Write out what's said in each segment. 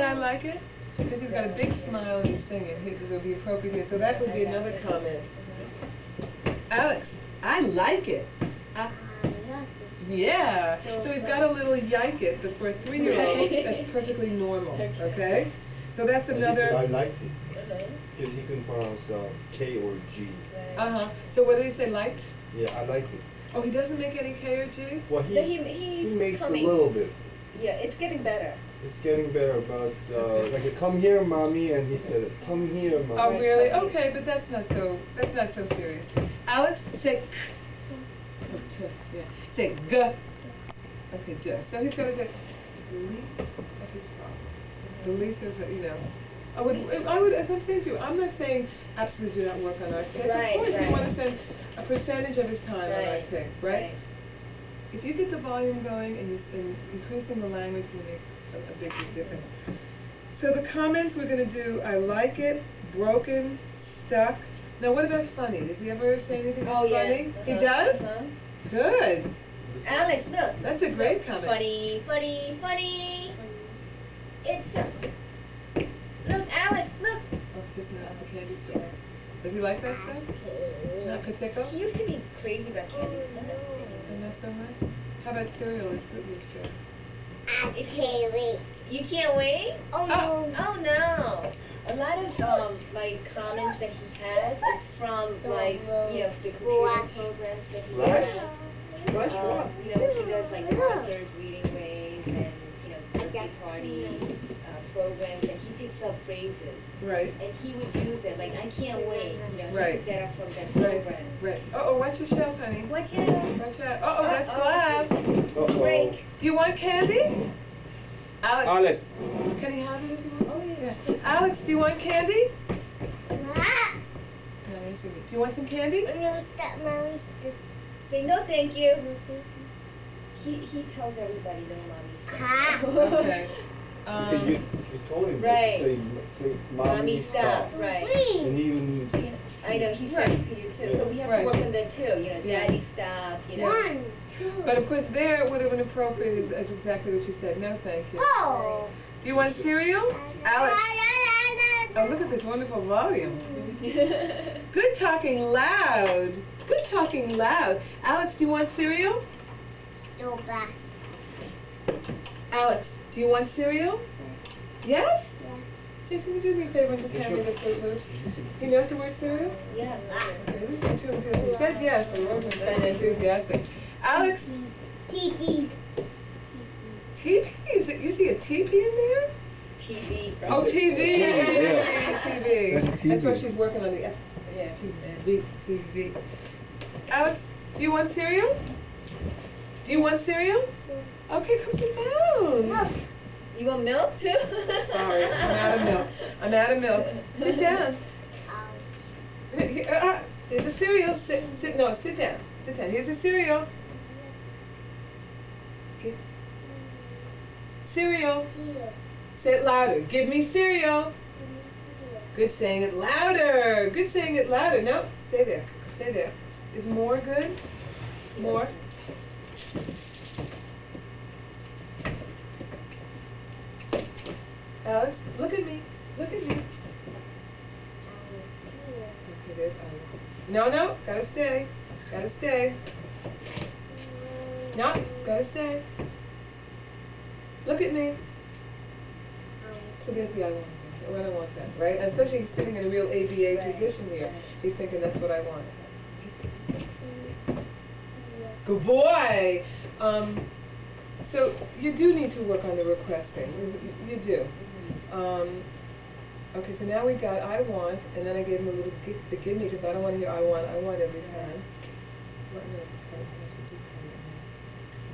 I like it? Because he's got a big smile and he's singing. This would be appropriate here. So that would be another comment. Alex, I like it. Yeah. So he's got a little yike it, but for a 3-year-old, that's perfectly normal. Okay? So that's another. I liked it. Because he can pronounce K or G. So what did he say? Liked? Yeah, I liked it. Oh, he doesn't make any K or G? Well, he makes coming. a little bit. Yeah, it's getting better. It's getting better, but like come here, mommy, and he said, come here, mommy. Oh, really? Okay, but that's not so serious. Alex, say k. Oh, t, yeah. Say g. Okay, d. So he's going to take the least of his problems. The least of, I would, as I'm saying to you, I'm not saying absolutely do not work on art tech. Right, of course, right. you want to spend a percentage of his time on art tech, right? If you get the volume going and increasing the language, will make a big difference. So the comments we're going to do, I like it, broken, stuck. Now what about funny? Does he ever say anything that's funny? He does? Good. Alex, look. That's a great comment. Funny, funny, funny. It's look, Alex, look. Oh, just noticed the candy store. Does he like that stuff? Not particular? He used to be crazy about candy stuff. And not so much? How about cereal? Is Fruit Loops there? I can't wait. You can't wait? Oh no. Oh no. A lot of like comments that he has is from like the computer programs that he Flash? has. Flash what? He does like the author's reading ways and birthday party programs, and he picks up phrases. Right. And he would use it like I can't wait. He Right. picked that up from that program. Right. Oh, watch your shelf, honey. Watch it. Watch out. Oh, that's glass. Break. Do you want candy? Alex. Alex. Can he have it if he wants? Oh yeah. Alex, do you want candy? Ah! No, yes, you do. Do you want some candy? No, stop, mommy. Say no, thank you. He tells everybody no, mommy stuff. Ah. Okay. Okay, you told him Right. to say mommy stop. Right. And even I know he says to you too. So we have to work on that too. Daddy stop. 1, 2. But of course, there would have been appropriate as exactly what you said. No, thank you. Oh. Do you want cereal? Alex. Oh, look at this wonderful volume. Good talking loud. Good talking loud. Alex, do you want cereal? Still back. Alex, do you want cereal? Yes? Yes. Jason, could you do me a favor and just hand me the Fruit Loops? He knows the word cereal? Yeah. Okay, he's not too enthusiastic. He said yes, but he wasn't very enthusiastic. Alex, TV. TP? Is it, you see a TP in there? TV. Oh, TV. Yeah. TV. That's a That's why TV. she's working on the F. Yeah. TV. Alex, do you want cereal? Do you want cereal? Okay, come sit down. Look. You want milk too? Sorry, I'm out of milk. I'm out of milk. Sit down. Here's a cereal. Sit down. Sit down. Here's a cereal. Okay. Cereal. Here. Say it louder. Give me cereal. Good saying it louder. Good saying it louder. No, stay there. Stay there. Is more good? More? Alex, look at me. Look at me. Okay, there's Alex. No, gotta stay. Gotta stay. No, gotta stay. Look at me. So there's the I want. I don't want that, right? And especially he's sitting in a real ABA position here. He's thinking that's what I want. Good boy. So you do need to work on the requesting. You do. Okay, so now we got I want, and then I gave him a little give me because I don't want to hear I want every time.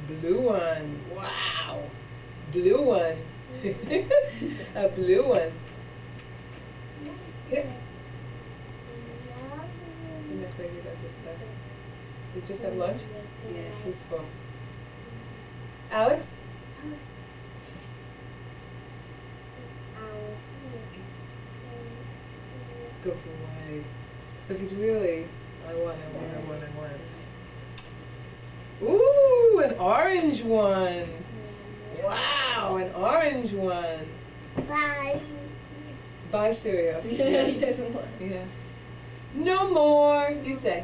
Blue one. Wow. Blue one. A blue one. Here. I'm not crazy about this stuff. You just had lunch? Yeah. He's full. Alex? Good boy. So he's really, I want. Ooh, an orange one. Wow, an orange one. Bye. Buy cereal. He doesn't want. Yeah. No more. You say.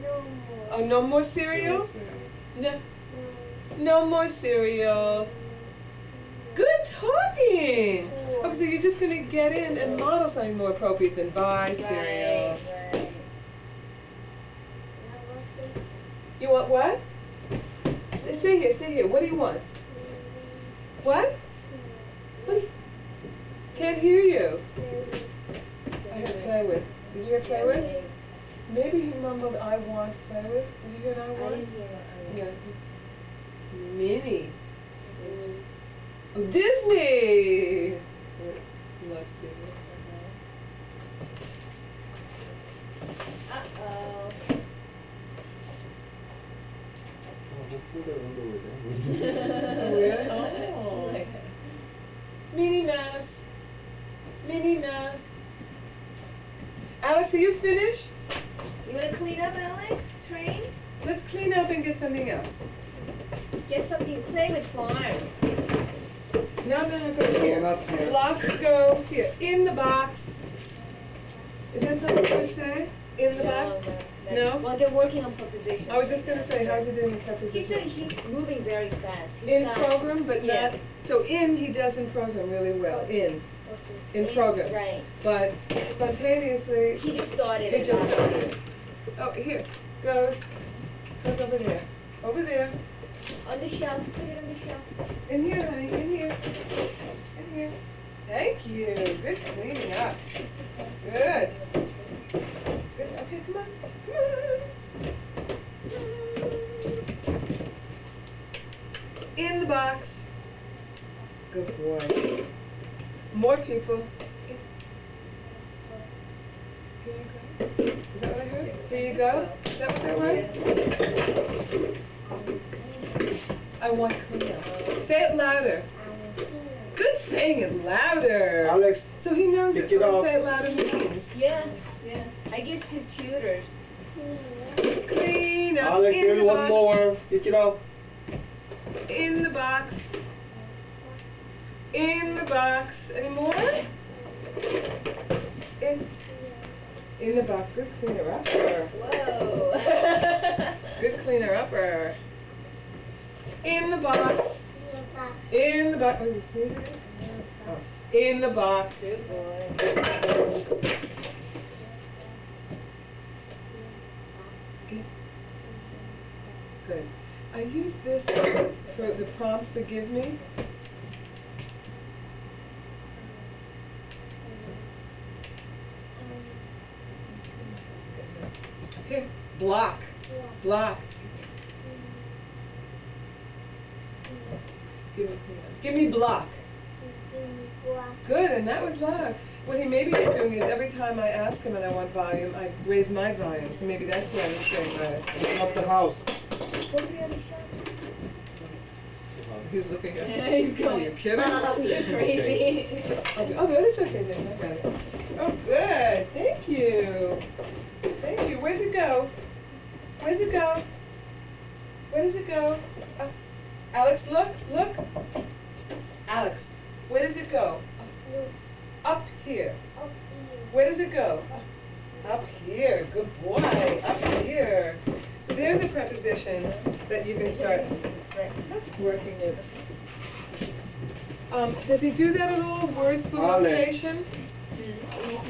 No more. Oh, no more cereal? No. No more cereal. Good talking. Okay, so you're just gonna get in and model something more appropriate than buy cereal. Right. You want what? Stay here, stay here. What do you want? What? What? Can't hear you. I heard play with. Did you hear play with? Maybe he mumbled I want play with. Did you hear an I I want? didn't hear what I Yeah. Minnie. Oh, Disney! Loves Disney. Uh-oh. Oh, really? Oh. Minnie Mouse. Minnie Mouse. Alex, are you finished? You wanna clean up, Alex? Trains? Let's clean up and get something else. Get something to play with, farm. No, go here. Not here. Blocks go here. In the box. Is that something you would say? In the box? No? Well, they're working on prepositions. I was just gonna say, how's he doing in He's preposition? he's moving very fast. He's In not- program, but Yeah. not, so in he does in program really well, in program. Right. But spontaneously, He just started he it. just started. Oh, here, goes over there, over there, On the shelf. Put it on the shelf. in here, honey, in here, in here. Thank you, good cleaning up. Good. Good, okay, come on, come on. In the box. Good boy. More people. Here you go. Is that what I heard? Here you go. Is that what that was? I want cleanup. Say it louder. Good saying it louder. Alex, So he knows pick it, it what up. say it louder means. Yeah. Yeah. I guess his tutors. Clean up Alex, in there's the one box. more. Pick it up. In the box. In the box. Any more? In the box. Good cleaner upper. Whoa. Good cleaner upper. In the box. In the box. Oh, you sneezing again? Oh. In the box. Good boy. Good. I use this for the prompt forgive me. Here, block. Block. Give me block. Good, and that was loud. What he maybe is doing is every time I ask him and I want volume, I raise my volume. So maybe that's why he's getting louder. Open up the house. Put it on the shelf. He's looking at Yeah, he's Are going. you kidding? You're crazy. Oh, that is okay, Jason. I got it. Oh, good. Thank you. Thank you. Where's it go? Where's it go? Where does it go? Alex, look, look. Alex, where does it go? Up here. Where does it go? Up here. Good boy. Up here. So there's a preposition that you can start working with. Does he do that at all? Words for Alex. location?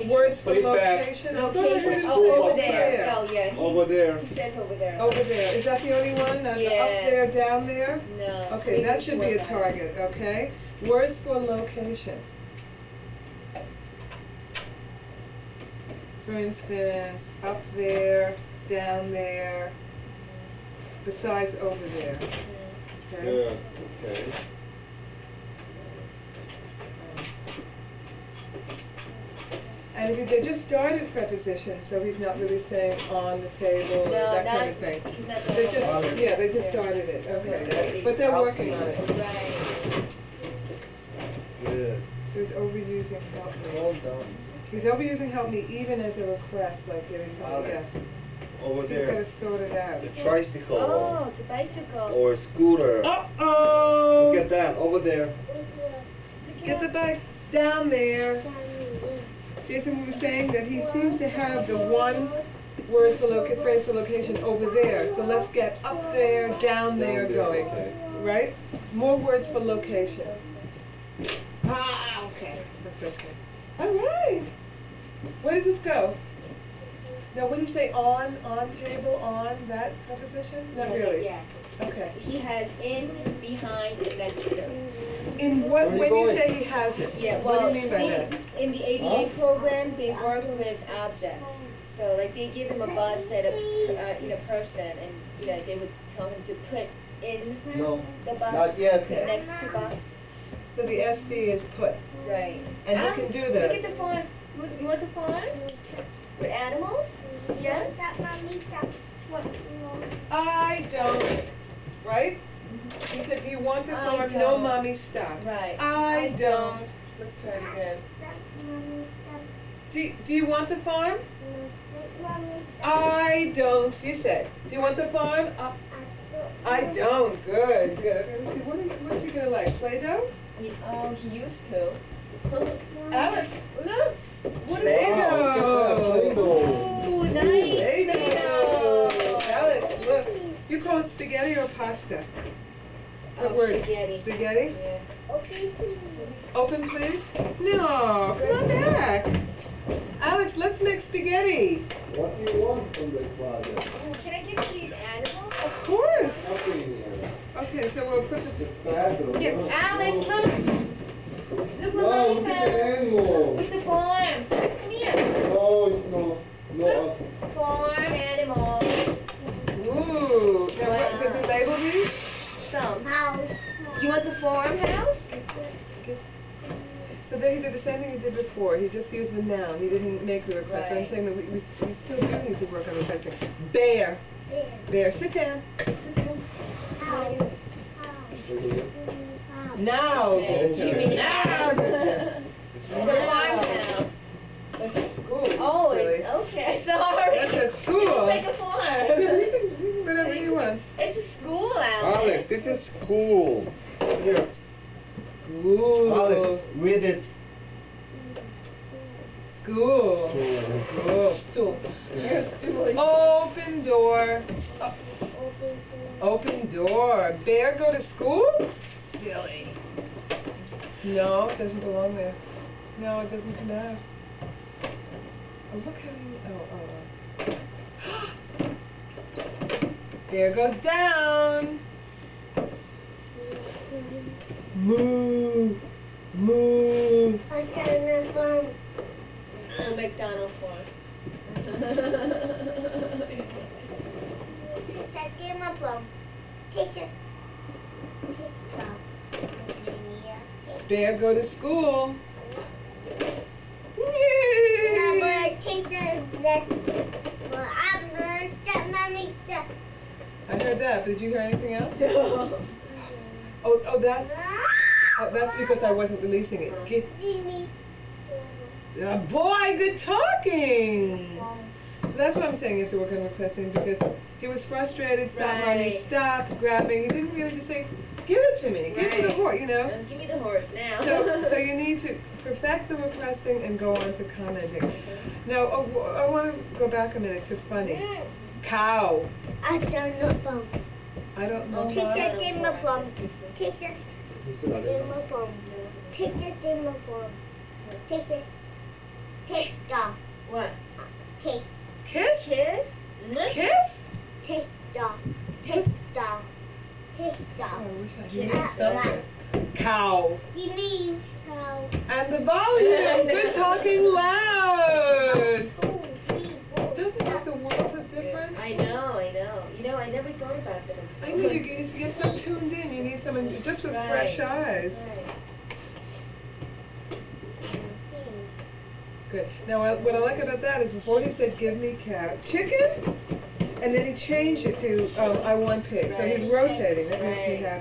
Words for Put it back. location? I thought I heard Location. him say Oh, over bus there. Oh, yeah. Over there. He says over there. Over there. Is that the only one? Not the Yeah. up there, down there? No. Okay, we that need should to be a work on it. target, okay? Words for location. For instance, up there, down there, besides over there, okay? Yeah, okay. And if they just started prepositions, so he's not really saying on the table, or No, that kind not- of thing. He's not They doing just, it. yeah, they just Yeah. started it, okay. Okay. But they're working on it. Right. Good. So he's overusing help me. Well done. He's overusing help me even as a request, like giving to me, Alex, yeah. Over He's there. gotta sort it out. It's a tricycle Oh, the bicycle. or a scooter. Uh-oh! Look at that, over there. Get the bike. down there. Jason was saying that he seems to have the one word for phrase for location over there. So let's get up there, down there going, Okay. right? More words for location. Ah, okay, that's okay. All right. Where does this go? Now, what do you say? On table, on that preposition? Not Yeah, really. Yeah. Okay. He has in, behind, and next to. In what? Where are you When you going? say he has it? Yeah, What well, do you mean by that? in the ABA program, they work with objects. So, like, they give him a bus and a person, and they would tell him to put in No, the bus, not yet. the next to box. So the SD is put, Right. and he can do Look at this. the farm. You want the farm with animals? Yes. What? I don't. Right? He said, "Do you want the I farm? No, don't. mommy, stop." Right. I don't. Let's try it again. Do you want the farm? I don't. You say. Do you want the farm? I don't. Good. Let's see. What's he gonna like? Play-Doh? He used to. Alex, Look. what is Wow, Play-Doh? Ooh, nice. Play-Doh. Alex, look. You call it spaghetti or pasta? What Oh, word? spaghetti. Spaghetti? Yeah. Open, please. No, come on back. Alex, let's make spaghetti. What do you want from the project? Ooh, can I give you these animals? Of course. Nothing here. Okay, so we'll put the. Just bathroom. Here, No. Alex, look. Look what Wow, I look at the found. animal. With the farm. Come here. No, it's no. Farm animals. Ooh. Now, Wow. does it label these? Some. You want the farmhouse? So there he did the same thing he did before. He just used the noun. He didn't make the request. So I'm Right. saying that we still do need to work on requesting. Bear. Bear, sit down. Sit down. Now give it to Give me. me Now give it to me. The farmhouse. That's a school. Oh, silly. it's okay. Sorry. That's a school. It's like a farm. Whatever you want. It's a school, Alex. Alex, this is cool. Here, School. Alex, read it. School. School. Stool. Open door. Open door. Bear go to school? Silly. No, it doesn't belong there. No, it doesn't come out. Oh, look how you. Bear goes down. Moo. Moo. Oh, McDonald farm. Bear go to school. Yay! I heard that. Did you hear anything else? Oh, that's because I wasn't releasing it. Boy, good talking. So that's what I'm saying. You have to work on requesting because he was frustrated. Stop, mommy, Right. stop, grabbing. He didn't really just say, "Give it to me. Give me the Right. horse," you know. Give me the horse now. So you need to perfect the requesting and go on to commenting. Now, I want to go back a minute to funny. Cow. I don't know. Oh, Cow. He said, What? Kiss? Kiss? Kiss? Testa. Oh, I wish I Kiss. knew something. Cow. Give me cow. And the volume. Good talking loud. Doesn't make the world of difference. I know. I never thought about that. I know you get so tuned in. You need someone just with Right. fresh eyes. Right. Good. Now, what I like about that is before he said, "Give me cow, chicken," and then he changed it to, "I want pig." So he's Right. rotating. That makes me Right. happy.